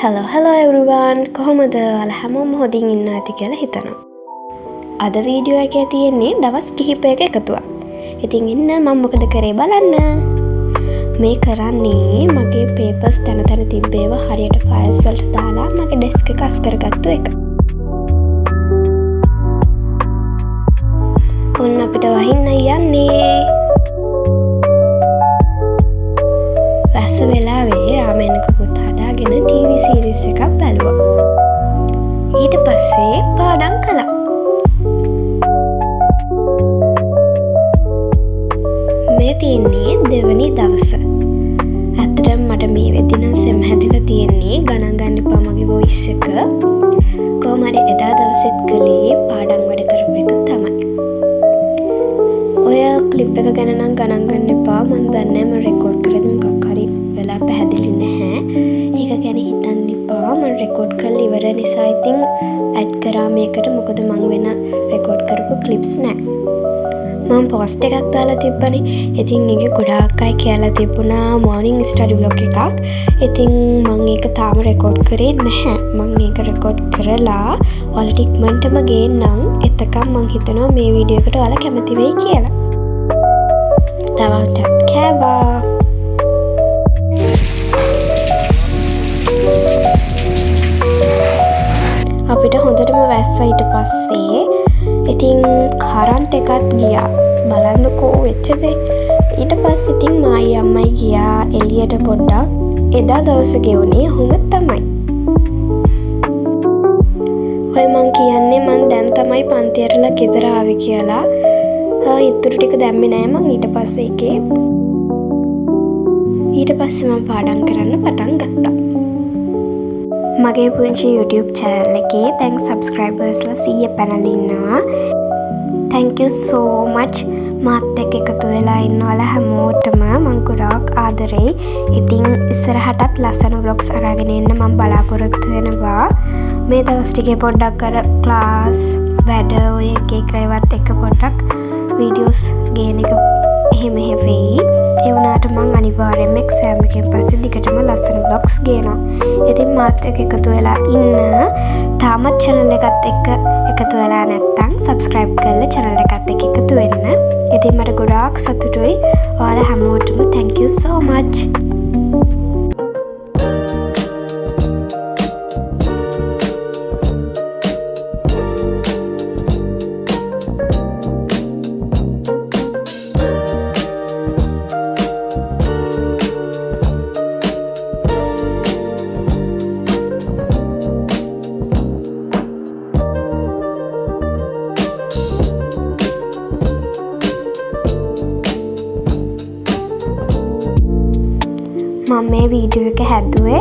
hello everyone කොහොමද ඔයාලා හැමෝම හොඳින් ඉන්නවා ඇති කියලා හිතනවා. අද වීඩියෝ එකේ තියෙන්නේ දවස් කිහිපයක එකතුවක්. ඉතින් ඉන්න මම මොකද කරේ බලන්න. මේ කරන්නේ මගේ papers තන තන තිබ්බේව හරියට files වලට දාලා මගේ desk එක අස් කරගත්තු එක. ඔන්න අපිට වහින්න යන්නේ. වැස්ස වෙලාවේ රාමෙන්කකුත් හදාගෙන TV series එකක් බැලුවා. ඊට පස්සේ පාඩම් කළා. මේ තියෙන්නේ දෙවනි දවස. ඇත්තටම මට මේ වෙද්දි නම් සෙම හැදිලා තියෙන්නේ ගණන් ගන්න එපා මගේ voice එක. කොහොම හරි එදා දවසෙත් කළේ පාඩම් වැඩ කරපු එක තමයි. ඔය ක්ලිප් එක ගැන නම් ගණන් ගන්න එපා. මම දන්නේ මම රෙකෝඩ් කරද්දි මොකක් හරි වෙලා පැහැදිලි නැහැ. ඒක ගැන හිතන්න එපා. මම රෙකෝඩ් කරලා ඉවර නිසා ඉතින් ඇඩ් කරා මේකට. මොකද මම වෙන රෙකෝඩ් කරපු ක්ලිප්ස් නැහැ. මම පෝස්ට් එකක් දාලා තිබ්බනේ. ඉතින් ඒක ගොඩාක් අය කියලා තිබුණා morning study vlog එකක්. ඉතින් මම ඒක තාම රෙකෝඩ් කරේ නැහැ. මම ඒක රෙකෝඩ් කරලා ඔයාලට ඉක්මනටම ගේන්නම්. එතකම් මම හිතනවා මේ වීඩියෝ එකට ඔයාලා කැමති වෙයි කියලා. තවල්ටත් කෑවා. අපිට හොඳටම වැස්සා ඊට පස්සේ ඉතින් කරන්ට් එකත් ගියා. බලන්නකෝ වෙච්ච දේ. ඊට පස්සේ ඉතින් මායි අම්මයි ගියා එළියට පොඩ්ඩක්. එදා දවස ගෙවුනේ ඔහොම තමයි. ඔය මං කියන්නේ මං දැන් තමයි පන්ති ඇරලා ගෙදර ආවේ කියලා. ඉතුරු ටික දැම්මේ නෑ මං ඊට පස්සේ එකේ. ඊට පස්සේ මම පාඩම් කරන්න පටන් ගත්තා. මගේ පුංචි YouTube channel එකේ දැන් subscribersලා 100 පැනලා ඉන්නවා. Thank you so much. මාත් එක්ක එකතු වෙලා ඉන්නවලා හැමෝටම මම ගොඩාක් ආදරෙයි. ඉතින් ඉස්සරහටත් ලස්සන vlogs අරගෙන එන්න මම බලාපොරොත්තු වෙනවා. මේ දවස් ටිකේ පොඩ්ඩක් අර class වැඩ ඔය එක ඒවත් එක පොඩ්ඩක් videos ගේන එක එහෙම වෙයි. ඒ වුණාට මම අනිවාර්යයෙන්ම exam එකෙන් පස්සේ දිගටම ලස්සන vlogs ගේනවා. ඉතින් මාත් එක්ක එකතු වෙලා ඉන්න. තාමත් channel එකත් එක්ක එකතු වෙලා නැත්නම් subscribe කරලා channel එකත් එක්ක එකතු වෙන්න. ඉතින් මට ගොඩාක් සතුටුයි. ඔයාලා හැමෝටම thank you so much. මම මේ වීඩියෝ එක හැදුවේ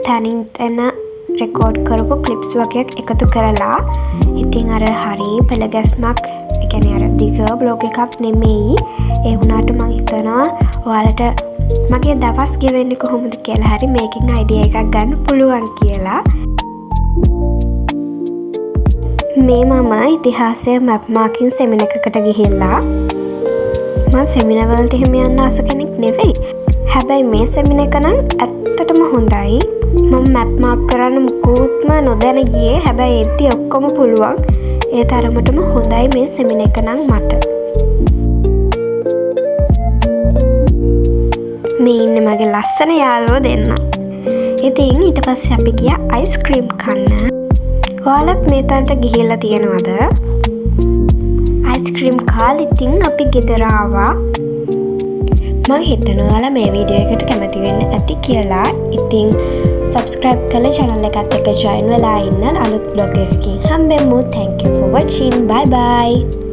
තනින් තන රෙකෝඩ් කරපු ක්ලිප්ස් වගේක් එකතු කරලා. ඉතින් අර හරි පළගැස්මක්, ඒ කියන්නේ අර දිග vlog එකක් නෙමෙයි. ඒ වුණාට මම හිතනවා ඔයාලට මගේ දවස් ගෙවෙන්නේ කොහොමද කියලා හරි මේකෙන් අයිඩියා එකක් ගන්න පුළුවන් කියලා. මේ මම ඉතිහාසය මැප් මාකින් සෙමින එකකට ගිහිල්ලා. මම සෙමිනා වලට එහෙම යන්න ආස කෙනෙක් නෙවෙයි. හැබැයි මේ සෙමින එක නම් ඇත්තටම හොඳයි. මම මැප් මාක් කරන්න මුකුත්ම නොදැන ගියේ. හැබැයි එද්දි ඔක්කොම පුළුවන්. ඒ තරමටම හොඳයි මේ සෙමින එක නම් මට. මේ ඉන්නේ මගේ ලස්සන යාළුවෝ දෙන්න. ඉතින් ඊට පස්සේ අපි ගියා අයිස්ක්‍රීම් කන්න. ඔයාලත් මේ තැනට ගිහිල්ලා තියෙනවද? අයිස්ක්‍රීම් කාලා ඉතින් අපි ගෙදර ආවා. මම හිතනවා ඔයාලා මේ වීඩියෝ එකට කැමති වෙන්න ඇති කියලා. ඉතින් subscribe කරලා channel එකත් එක්ක join වෙලා ඉන්න. අලුත් vlog එකකින් හම්බෙමු. Thank you for watching. Bye bye.